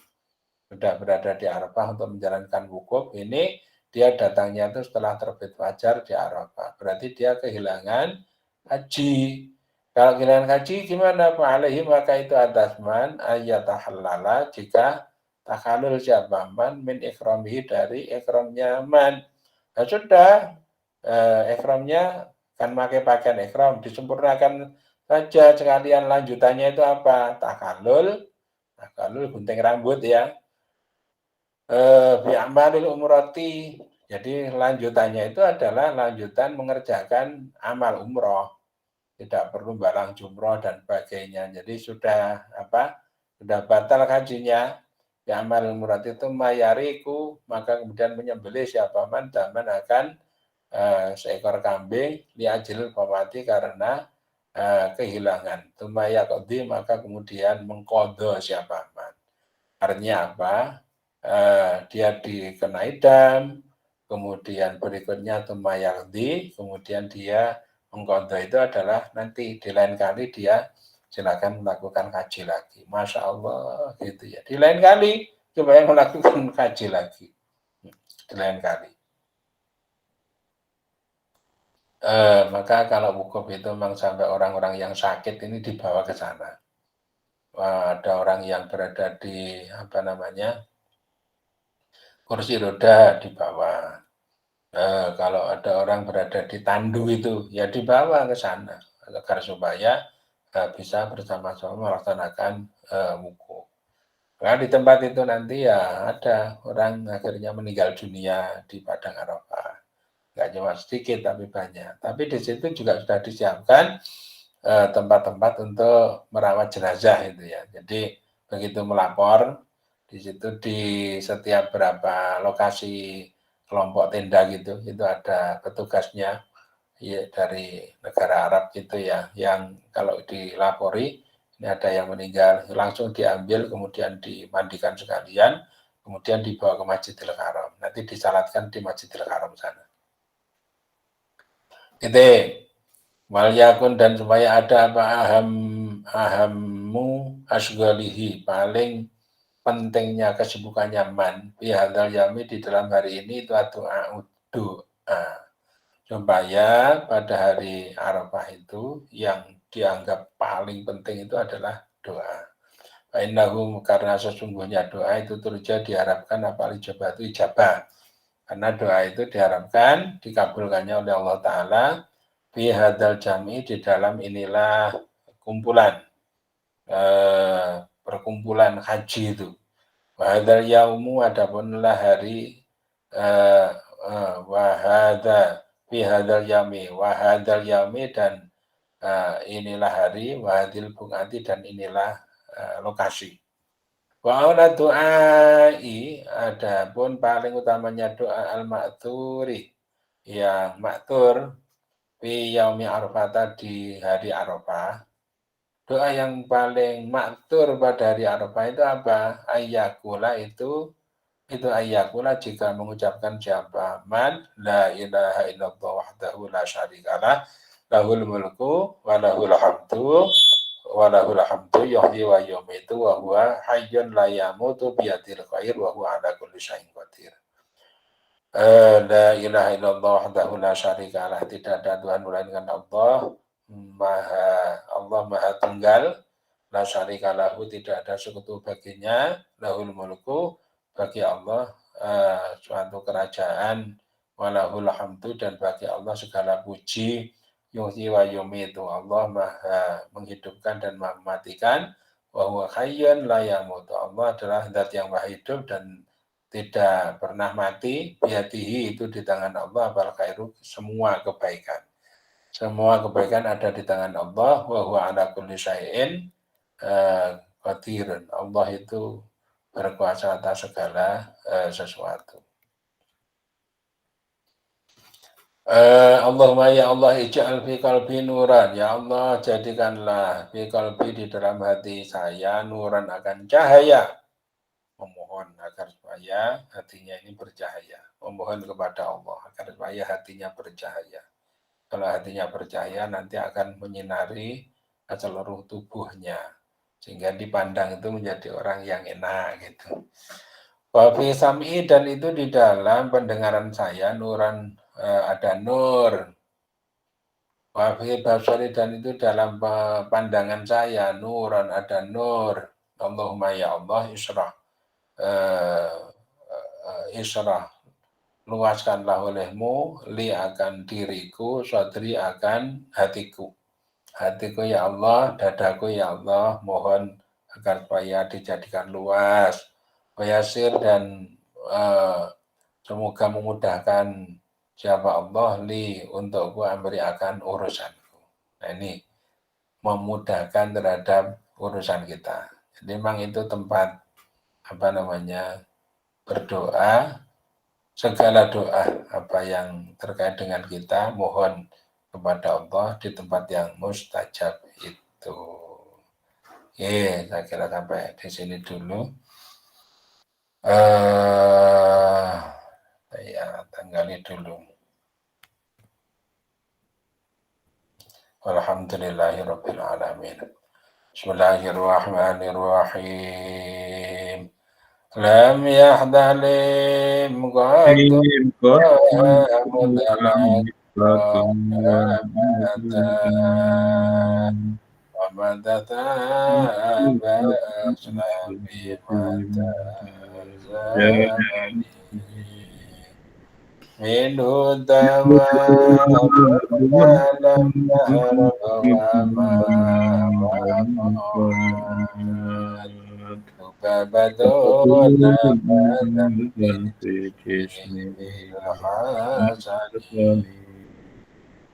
Sudah berada di Arafah untuk menjalankan wukuf. Ini dia datangnya itu setelah terbit fajar di Arafah. Berarti dia kehilangan haji. Kalau kehilangan haji gimana Pak Alaihi? Maka itu atas man ayatahallala jika takhalul siapa man min ikramihi dari ikramnya man. Nah, sudah ikramnya kan pakai pakaian ikram disempurnakan saja sekalian lanjutannya itu apa? Takhalul gunting rambut ya. Bi'amalil umrati. Jadi lanjutannya itu adalah lanjutan mengerjakan amal umroh. Tidak perlu barang jumroh dan sebagainya. Jadi sudah sudah batal hajinya. Bi'amalil umrati itu mayariku, maka kemudian menyembelih siapa man daman akan seekor kambing liajil fawati karena kehilangan. Tumaya kodi maka kemudian mengkodo siapa man. Artinya apa? Dia dikenai dam, kemudian berikutnya tumayardi, kemudian dia mengkodo itu adalah nanti di lain kali dia silakan melakukan haji lagi. Masya Allah gitu ya. Di lain kali coba yang melakukan haji lagi. Di lain kali. Maka kalau wukuf itu memang sampai orang-orang yang sakit ini dibawa ke sana. Ada orang yang berada di kursi roda dibawa. Kalau ada orang berada di tandu itu ya dibawa ke sana agar supaya bisa bersama-sama melaksanakan wukuf. Nah di tempat itu nanti ya ada orang akhirnya meninggal dunia di padang Arafah. Nggak cuma sedikit tapi banyak. Tapi di situ juga sudah disiapkan tempat-tempat untuk merawat jenazah itu ya. Jadi begitu melapor di situ di setiap berapa lokasi kelompok tenda gitu itu ada petugasnya ya, dari negara Arab gitu ya yang kalau dilapori ini ada yang meninggal langsung diambil kemudian dimandikan sekalian kemudian dibawa ke Masjidil Haram nanti disalatkan di Masjidil Haram sana. Itu Walyakun dan supaya ada apa ahammu asghalihi paling pentingnya kesibukannya man bihadzal yami di dalam hari ini itu doa supaya pada hari Arafah itu yang dianggap paling penting itu adalah doa. Innahum karena sesungguhnya doa itu turja diharapkan apa ijabah itu ijabah. Karena doa itu diharapkan dikabulkannya oleh Allah Ta'ala fi hadal jami di dalam inilah kumpulan perkumpulan haji itu. Wahadal yaumu adapunlah hari wahada fi hadal yami wahadal yami dan inilah hari wahadil bukati dan inilah lokasi. Wa aula doai adapun paling utamanya doa al-ma'turi yang maktur fi yaumi arafah di hari Arafah. Doa yang paling maktur pada hari Arafah itu apa? Ayyakula itu ayyakula jika mengucapkan siapa man la ilaha illallah wahdahu la syarikalah lahul mulku wa lahul hamdu yuhyi wa yumitu wa huwa hayyun la yamutu biyadil khair wa huwa ala kulli syai'in qadir. La ilaha illallah wahdahu la syarikalah, tidak ada Tuhan melainkan Allah maha tunggal, la syarikalahu, tidak ada sekutu baginya, lahul mulku, bagi Allah suatu kerajaan, walahul hamdu, dan bagi Allah segala puji, yuhyi wa yumitu, Allah maha menghidupkan dan mematikan, wa huwa hayyun la yamutu, Allah adalah zat yang maha hidup dan tidak pernah mati, biyadihi itu di tangan Allah, bal khairu, semua kebaikan. Semua kebaikan ada di tangan Allah, wa huwa ala kulli syai'in qadirun. Allah itu berkuasa atas segala sesuatu. Allahumma ya Allah ij'al fi qalbi nuran, ya Allah jadikanlah fi qalbi di dalam hati saya nuran akan cahaya. Memohon agar supaya hatinya ini bercahaya. Memohon kepada Allah agar supaya hatinya bercahaya. Kalau hatinya bercahaya nanti akan menyinari seluruh tubuhnya. Sehingga dipandang itu menjadi orang yang enak gitu. Wafi sam'i, dan itu di dalam pendengaran saya nuran ada nur. Wafi basari, dan itu dalam pandangan saya nuran ada nur. Allahumma ya Allah isyrah luaskanlah olehmu li akan diriku, sadri akan hatiku. Hatiku ya Allah, dadaku ya Allah, mohon agar supaya dijadikan luas, wayasir, dan semoga memudahkan siapa Allah li untukku amri akan urusanku. Nah ini memudahkan terhadap urusan kita. Jadi memang itu tempat berdoa, segala doa apa yang terkait dengan kita mohon kepada Allah di tempat yang mustajab itu. Oke, saya kira sampai di sini dulu. Ya, tanggali dulu. Alhamdulillahirabbil alamin. Bismillahirrahmanirrahim. Lam yahdalim minhu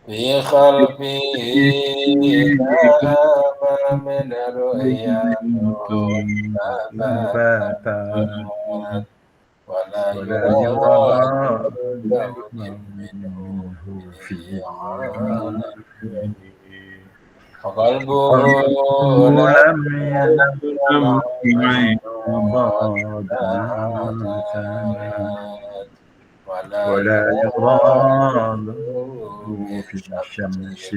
fi khalfihi min ru'ya wala yuradu minhu fi qalbuhu lam yanam ولا يراد في الشمس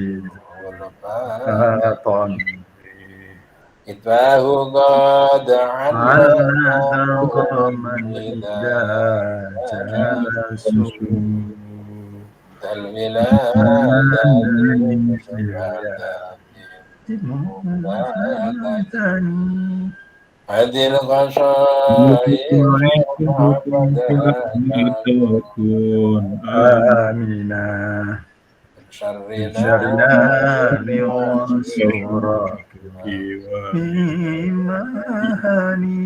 الفاطن إذا قد عنا من إذا جاسوا الولادة Adil qasaid Amina syarrina imani.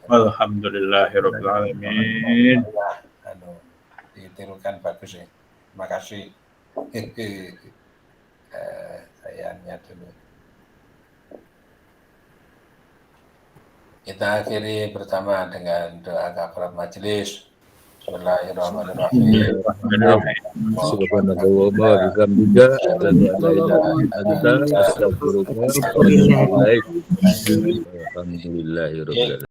Alhamdulillahirabbil alamin. Anu ditirukan bagus ya. Terima kasih. Sayangnya dulu. Kita akhiri bersama dengan doa kafarat majelis. Bismillahirrahmanirrahim. Subhanallah wa bihamdika asyhadu an la ilaha illa anta astaghfiruka wa atubu ilaik. Alhamdulillahirabbil alamin.